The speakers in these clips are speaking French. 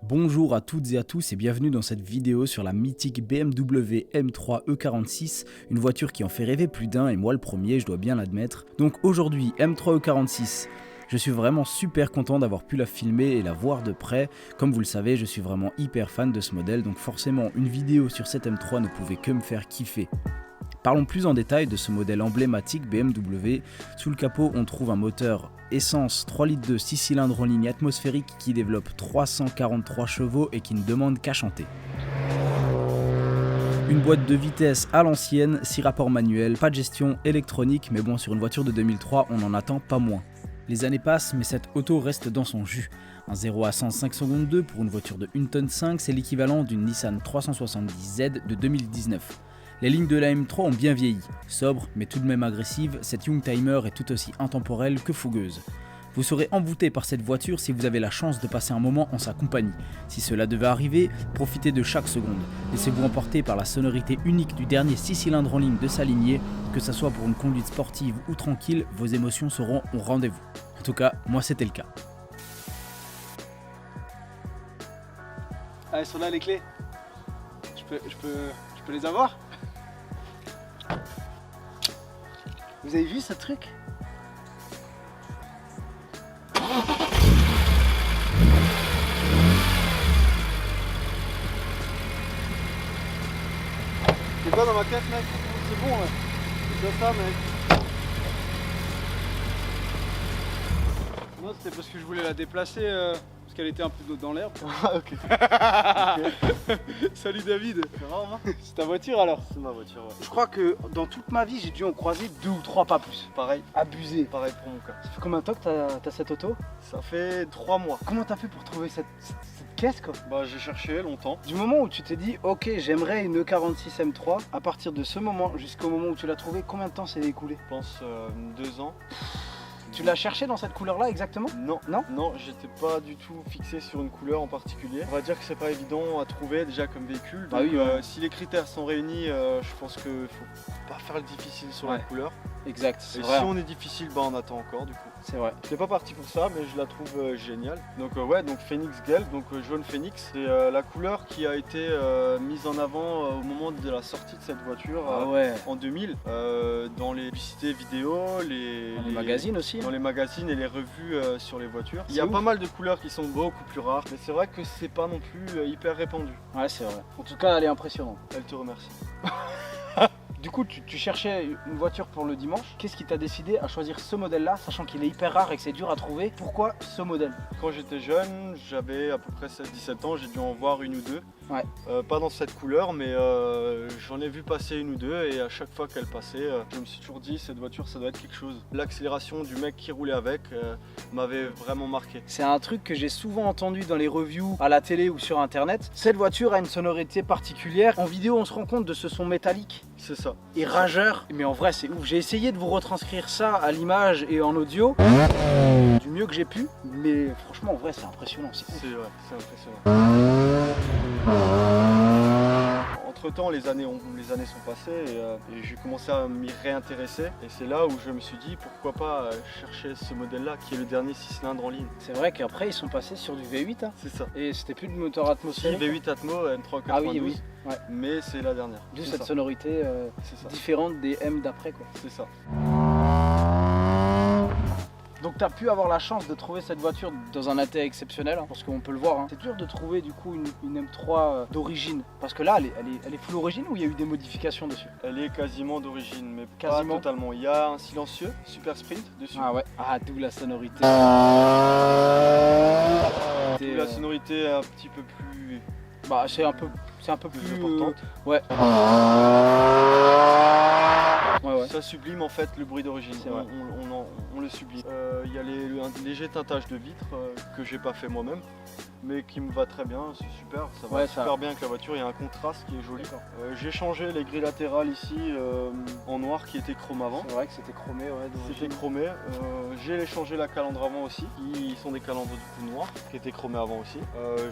Bonjour à toutes et à tous et bienvenue dans cette vidéo sur la mythique BMW M3 E46, une voiture qui en fait rêver plus d'un et moi le premier, je dois bien l'admettre. Donc aujourd'hui M3 E46, je suis vraiment super content d'avoir pu la filmer et la voir de près. Comme vous le savez, je suis vraiment hyper fan de ce modèle, donc forcément une vidéo sur cette M3 ne pouvait que me faire kiffer. Parlons plus en détail de ce modèle emblématique BMW. Sous le capot, on trouve un moteur essence 3 litres de 6 cylindres en ligne atmosphérique qui développe 343 chevaux et qui ne demande qu'à chanter. Une boîte de vitesse à l'ancienne, 6 rapports manuels, pas de gestion électronique, mais bon, sur une voiture de 2003, on n'en attend pas moins. Les années passent, mais cette auto reste dans son jus. Un 0 à 100 5 secondes 2 pour une voiture de 1,5 tonne, c'est l'équivalent d'une Nissan 370Z de 2019. Les lignes de la M3 ont bien vieilli. Sobre, mais tout de même agressive, cette Youngtimer est tout aussi intemporelle que fougueuse. Vous serez envoûté par cette voiture si vous avez la chance de passer un moment en sa compagnie. Si cela devait arriver, profitez de chaque seconde. Laissez-vous emporter par la sonorité unique du dernier 6 cylindres en ligne de sa lignée. Que ce soit pour une conduite sportive ou tranquille, vos émotions seront au rendez-vous. En tout cas, moi c'était le cas. Ah, elles sont là les clés. Je peux les avoir? Vous avez vu ce truc? C'est quoi dans ma caisse, mec? C'est bon, ouais. C'est bien ça, mec. Non, c'était parce que je voulais la déplacer, parce qu'elle était un peu dans l'herbe. Ah, ok. Salut David. Ça va, hein? C'est ta voiture alors? C'est ma voiture, ouais. Je crois que dans toute ma vie, j'ai dû en croiser 2 ou 3, pas plus. Pareil. Abusé. Pareil pour mon cas. Ça fait combien de temps que t'as cette auto? Ça fait 3 mois. Comment t'as fait pour trouver cette caisse, quoi? Bah, j'ai cherché longtemps. Du moment où tu t'es dit, ok, j'aimerais une E46 M3, à partir de ce moment jusqu'au moment où tu l'as trouvée, combien de temps s'est écoulé? Je pense 2 ans. Tu l'as cherché dans cette couleur là exactement? Non, non, j'étais pas du tout fixé sur une couleur en particulier. On va dire que c'est pas évident à trouver déjà comme véhicule. Bah donc, oui, ouais. Si les critères sont réunis, je pense qu'il faut pas faire le difficile sur la couleur. Exact. Et si on est difficile, bah on attend encore du coup. C'est vrai. Je n'étais pas parti pour ça, mais je la trouve géniale. Donc ouais, donc Phoenix Gale, donc jaune phoenix, c'est la couleur qui a été mise en avant au moment de la sortie de cette voiture en 2000, dans les publicités vidéo, les magazines aussi. Dans les magazines et les revues sur les voitures. Il y a pas mal de couleurs qui sont beaucoup plus rares, mais c'est vrai que c'est pas non plus hyper répandu. Ouais, c'est vrai. En tout cas, elle est impressionnante. Elle te remercie. Du coup, tu cherchais une voiture pour le dimanche. Qu'est-ce qui t'a décidé à choisir ce modèle-là, sachant qu'il est hyper rare et que c'est dur à trouver? Pourquoi ce modèle? Quand j'étais jeune, j'avais à peu près 16-17 ans, j'ai dû en voir une ou deux. Ouais. Pas dans cette couleur, mais j'en ai vu passer une ou deux et à chaque fois qu'elle passait, je me suis toujours dit cette voiture ça doit être quelque chose. L'accélération du mec qui roulait avec m'avait vraiment marqué. C'est un truc que j'ai souvent entendu dans les reviews à la télé ou sur internet. Cette voiture a une sonorité particulière. En vidéo on se rend compte de ce son métallique. C'est ça. Et rageur. Mais en vrai c'est ouf. J'ai essayé de vous retranscrire ça à l'image et en audio du mieux que j'ai pu. Mais franchement en vrai c'est impressionnant. C'est impressionnant. Entre temps les années sont passées et j'ai commencé à m'y réintéresser et c'est là où je me suis dit pourquoi pas chercher ce modèle là qui est le dernier 6 cylindres en ligne. C'est vrai qu'après ils sont passés sur du V8 hein. C'est ça. Et c'était plus de moteur atmosphérique. V8 Atmo M392. Ah oui, oui. Ouais. Mais c'est la dernière. D'où cette sonorité différente des M d'après quoi. C'est ça. Donc tu as pu avoir la chance de trouver cette voiture dans un intérêt exceptionnel, hein, parce qu'on peut le voir, hein. C'est dur de trouver du coup une M3 d'origine, parce que là elle est full origine ou il y a eu des modifications dessus? Elle est quasiment d'origine, mais Quasiment. pas totalement. Il y a un silencieux Super Sprint dessus. Ah ouais, ah d'où la sonorité. D'où la sonorité un petit peu plus, Bah c'est un peu plus importante. Ouais. Ouais. Ça sublime en fait le bruit d'origine. C'est vrai. On le sublime. Il y a un léger tintage de vitre que j'ai pas fait moi-même, mais qui me va très bien, c'est super. Ça va super bien avec la voiture, il y a un contraste qui est joli. J'ai changé les grilles latérales ici en noir qui était chrome avant. C'est vrai que c'était chromé, ouais. C'était chromé. J'ai changé la calandre avant aussi, qui sont des calandres du coup noirs, qui étaient chromés avant aussi.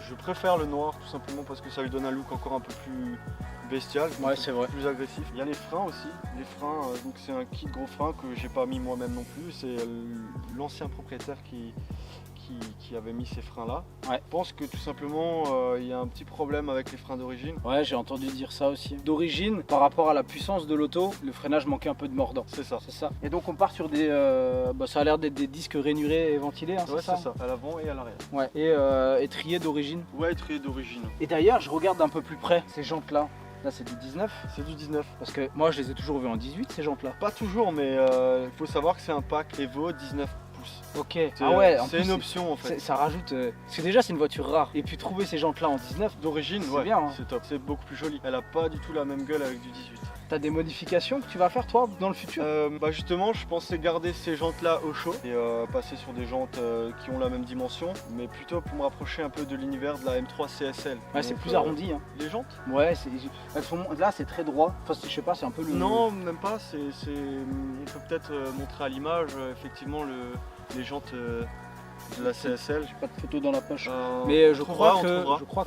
Je préfère le noir tout simplement parce que ça lui donne un look encore un peu plus bestial, ouais, c'est vrai. plus agressif. Il y a les freins aussi. Les freins, donc c'est un kit gros frein que j'ai pas mis moi-même non plus. C'est l'ancien propriétaire qui avait mis ces freins là. Ouais. Je pense que tout simplement il y a un petit problème avec les freins d'origine. Ouais, j'ai entendu dire ça aussi. D'origine, par rapport à la puissance de l'auto, le freinage manquait un peu de mordant. C'est ça. C'est ça. Et donc on part sur des... ça a l'air d'être des disques rainurés et ventilés, hein, ouais, c'est ça? C'est ça, à l'avant et à l'arrière. Ouais. Et triés d'origine. Ouais, triés d'origine. Et d'ailleurs, je regarde d'un peu plus près ces jantes là. Là c'est du 19. C'est du 19. Parce que moi je les ai toujours vues en 18 ces jantes là. Pas toujours, mais il faut savoir que c'est un pack Evo 19 pouces. Ok. Ah ouais, c'est une option en fait. Ça rajoute... Parce que déjà c'est une voiture rare. Et puis trouver ces jantes là en 19 d'origine, c'est bien. Hein. C'est top. C'est beaucoup plus joli. Elle a pas du tout la même gueule avec du 18. T'as des modifications que tu vas faire toi dans le futur? Bah justement, je pensais garder ces jantes là au chaud et passer sur des jantes qui ont la même dimension, mais plutôt pour me rapprocher un peu de l'univers de la M3 CSL. Ouais, c'est plus arrondi. Hein. Les jantes? Ouais, là c'est très droit. Enfin, je sais pas, c'est un peu le. Non, même pas. On peut peut-être montrer à l'image effectivement les jantes de la CSL. J'ai pas de photo dans la poche. Mais je crois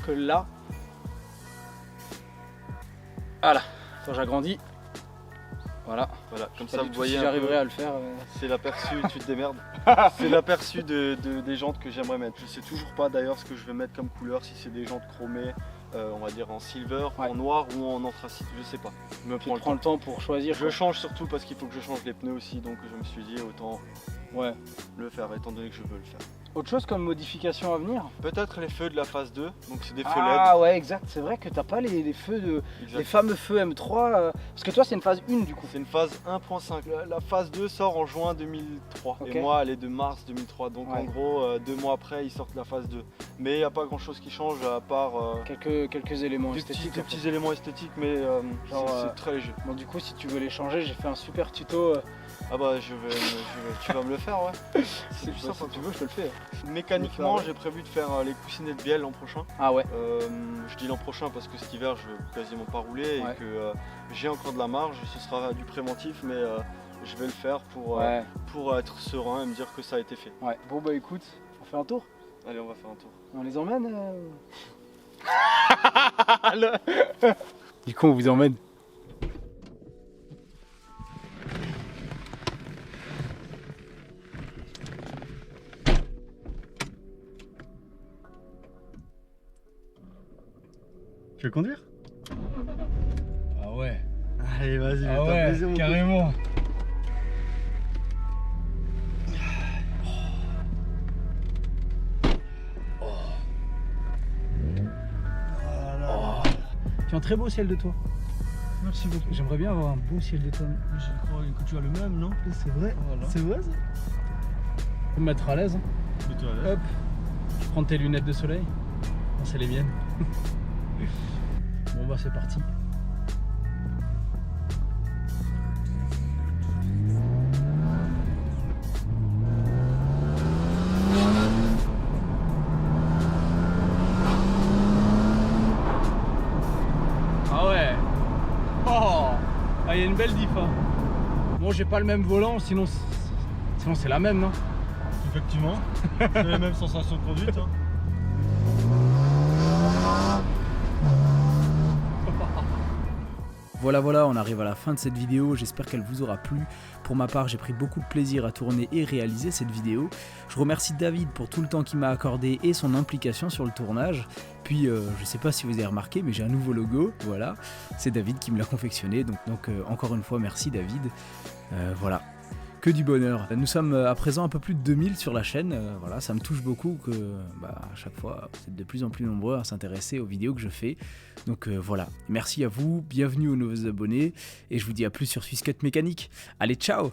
que là. Voilà. Quand j'agrandis, voilà, comme ça vous voyez. Si j'arriverai à le faire. C'est l'aperçu, tu te démerdes. C'est l'aperçu des jantes que j'aimerais mettre. Je sais toujours pas d'ailleurs ce que je vais mettre comme couleur, si c'est des jantes chromées, on va dire en silver, en noir ou en anthracite, je sais pas. Je prends le temps pour choisir. Je change surtout parce qu'il faut que je change les pneus aussi, donc je me suis dit autant le faire étant donné que je veux le faire. Autre chose comme modification à venir? Peut-être les feux de la phase 2, donc c'est des feux LED. Ah ouais, exact, c'est vrai que t'as pas les feux les fameux feux M3, parce que toi c'est une phase 1 du coup. C'est une phase 1.5, la phase 2 sort en juin 2003, et moi elle est de mars 2003, donc en gros 2 mois après ils sortent la phase 2. Mais il n'y a pas grand chose qui change à part quelques éléments esthétiques. Des petits éléments esthétiques, mais c'est très léger. Bon du coup si tu veux les changer, j'ai fait un super tuto. Ah bah tu vas me le faire, ouais. C'est plus simple, si tu veux je te le fais. Mécaniquement j'ai prévu de faire les coussinets de bielle l'an prochain. Ah ouais. Je dis l'an prochain parce que cet hiver je vais quasiment pas rouler et que j'ai encore de la marge, ce sera du préventif, mais je vais le faire pour être serein et me dire que ça a été fait. Ouais. Bon bah écoute, on fait un tour. Allez, on va faire un tour. On les emmène Du coup on vous emmène. Tu veux conduire? Ah ouais. Allez, vas-y, je vais t'en plaisir, mon carrément. Tu as un très beau ciel de toit. Merci beaucoup. J'aimerais bien avoir un beau ciel de toit. Je crois que tu as le même, non? C'est vrai. Voilà. C'est vrai ça? Faut me mettre à l'aise. Mets-toi à l'aise. Hop. Je prends tes lunettes de soleil. Non, c'est les miennes. Bon bah c'est parti. Ah ouais. Oh, il y a une belle diff. Hein. Bon j'ai pas le même volant, sinon c'est la même, non? Effectivement. C'est la même sensation de conduite. Hein. Voilà, on arrive à la fin de cette vidéo, j'espère qu'elle vous aura plu. Pour ma part, j'ai pris beaucoup de plaisir à tourner et réaliser cette vidéo. Je remercie David pour tout le temps qu'il m'a accordé et son implication sur le tournage. Puis, je sais pas si vous avez remarqué, mais j'ai un nouveau logo, voilà. C'est David qui me l'a confectionné, donc encore une fois, merci David. Voilà. que du bonheur. Nous sommes à présent un peu plus de 2000 sur la chaîne, voilà, ça me touche beaucoup que à chaque fois vous êtes de plus en plus nombreux à s'intéresser aux vidéos que je fais. Donc voilà, merci à vous, bienvenue aux nouveaux abonnés et je vous dis à plus sur Swiss Cut Mécanique. Allez, ciao!